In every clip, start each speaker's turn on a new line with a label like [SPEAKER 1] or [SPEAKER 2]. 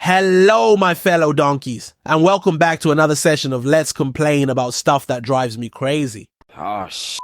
[SPEAKER 1] Hello, my fellow donkeys, and welcome back to another session of Let's Complain About Stuff That Drives Me Crazy.
[SPEAKER 2] Oh, shit.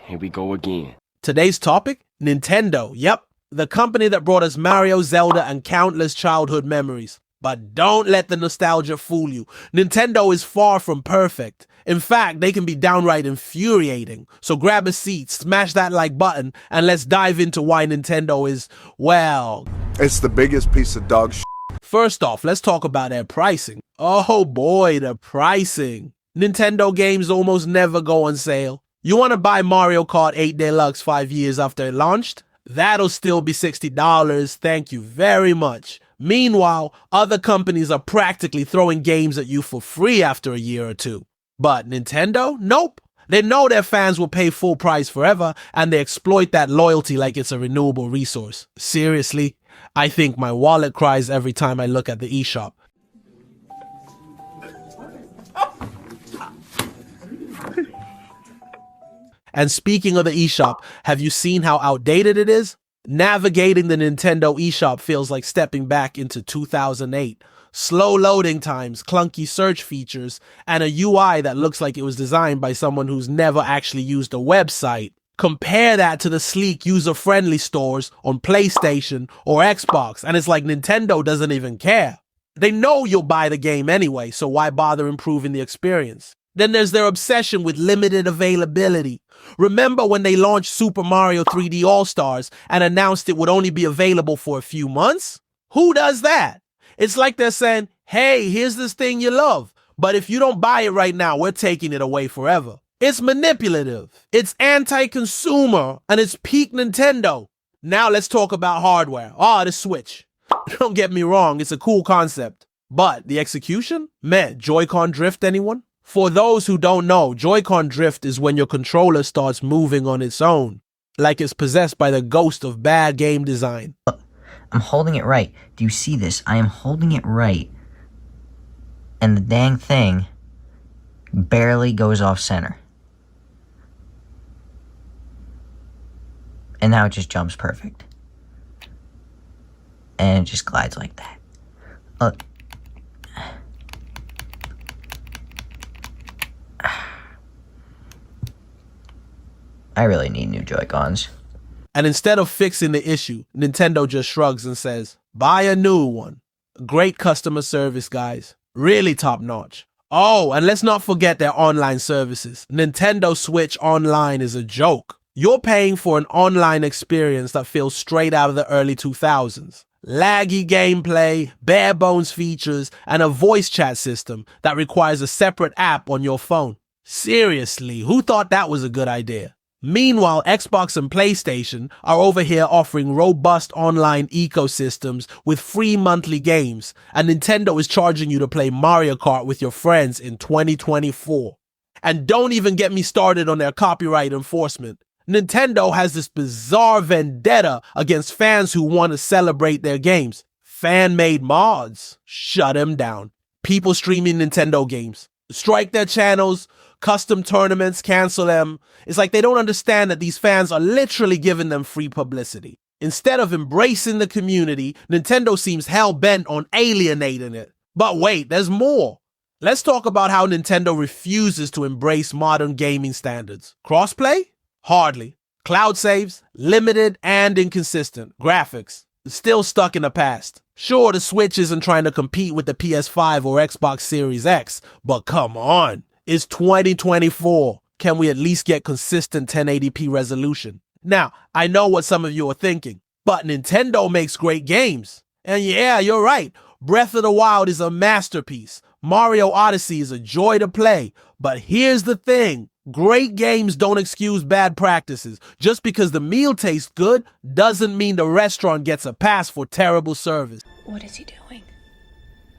[SPEAKER 2] Here we go again.
[SPEAKER 1] Today's topic, Nintendo. Yep, the company that brought us Mario, Zelda, and countless childhood memories. But don't let the nostalgia fool you. Nintendo is far from perfect. In fact, they can be downright infuriating. So grab a seat, smash that like button, and let's dive into why Nintendo is, well...
[SPEAKER 3] It's the biggest piece of dog shit.
[SPEAKER 1] First off, let's talk about their pricing. Oh boy, the pricing. Nintendo games almost never go on sale. You want to buy Mario Kart 8 Deluxe 5 years after it launched? That'll still be $60, thank you very much. Meanwhile, other companies are practically throwing games at you for free after a year or two. But Nintendo? Nope. They know their fans will pay full price forever, and they exploit that loyalty like it's a renewable resource. Seriously? I think my wallet cries every time I look at the eShop. And speaking of the eShop, have you seen how outdated it is? Navigating the Nintendo eShop feels like stepping back into 2008. Slow loading times, clunky search features, and a UI that looks like it was designed by someone who's never actually used a website. Compare that to the sleek, user-friendly stores on PlayStation or Xbox, and it's like Nintendo doesn't even care. They know you'll buy the game anyway, so why bother improving the experience? Then there's their obsession with limited availability. Remember when they launched Super Mario 3D All-Stars and announced it would only be available for a few months? Who does that? It's like they're saying, hey, here's this thing you love, but if you don't buy it right now, we're taking it away forever. It's manipulative, it's anti-consumer, and it's peak Nintendo. Now let's talk about hardware. The Switch. Don't get me wrong, it's a cool concept. But the execution? Man, Joy-Con drift, anyone? For those who don't know, Joy-Con drift is when your controller starts moving on its own, like it's possessed by the ghost of bad game design.
[SPEAKER 4] I'm holding it right. Do you see this? I am holding it right. And the dang thing barely goes off center. And now it just jumps perfect. And it just glides like that. I really need new Joy-Cons.
[SPEAKER 1] And instead of fixing the issue, Nintendo just shrugs and says, buy a new one. Great customer service, guys. Really top notch. Oh, and let's not forget their online services. Nintendo Switch Online is a joke. You're paying for an online experience that feels straight out of the early 2000s. Laggy gameplay, bare bones features, and a voice chat system that requires a separate app on your phone. Seriously, who thought that was a good idea? Meanwhile, Xbox and PlayStation are over here offering robust online ecosystems with free monthly games, and Nintendo is charging you to play Mario Kart with your friends in 2024. And don't even get me started on their copyright enforcement. Nintendo has this bizarre vendetta against fans who want to celebrate their games. Fan-made mods. Shut them down. People streaming Nintendo games. Strike their channels, custom tournaments, cancel them. It's like they don't understand that these fans are literally giving them free publicity. Instead of embracing the community, Nintendo seems hell-bent on alienating it. But wait, there's more. Let's talk about how Nintendo refuses to embrace modern gaming standards. Crossplay? Hardly. Cloud saves? Limited and inconsistent. Graphics? Still stuck in the past. Sure, the Switch isn't trying to compete with the PS5 or Xbox Series X, but come on. It's 2024. Can we at least get consistent 1080p resolution? Now, I know what some of you are thinking, but Nintendo makes great games. And yeah, you're right. Breath of the Wild is a masterpiece. Mario Odyssey is a joy to play. But here's the thing. Great games don't excuse bad practices. Just because the meal tastes good doesn't mean the restaurant gets a pass for terrible service.
[SPEAKER 5] What is he doing?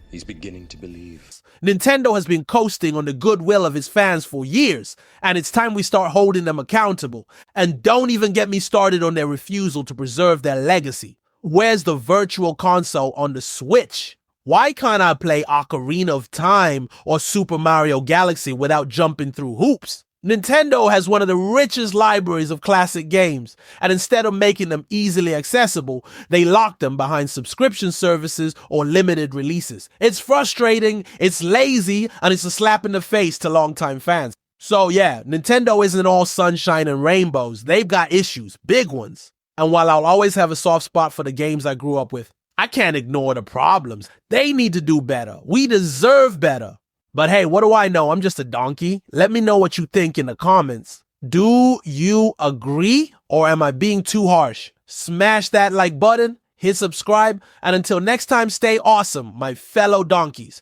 [SPEAKER 2] He's beginning to believe.
[SPEAKER 1] Nintendo has been coasting on the goodwill of its fans for years, and it's time we start holding them accountable. And don't even get me started on their refusal to preserve their legacy. Where's the virtual console on the Switch? Why can't I play Ocarina of Time or Super Mario Galaxy without jumping through hoops? Nintendo has one of the richest libraries of classic games, and instead of making them easily accessible, they lock them behind subscription services or limited releases. It's frustrating, it's lazy, and it's a slap in the face to longtime fans. So yeah, Nintendo isn't all sunshine and rainbows. They've got issues, big ones. And while I'll always have a soft spot for the games I grew up with, I can't ignore the problems. They need to do better. We deserve better. But hey, what do I know? I'm just a donkey. Let me know what you think in the comments. Do you agree, or am I being too harsh? Smash that like button, hit subscribe, and until next time, stay awesome, my fellow donkeys.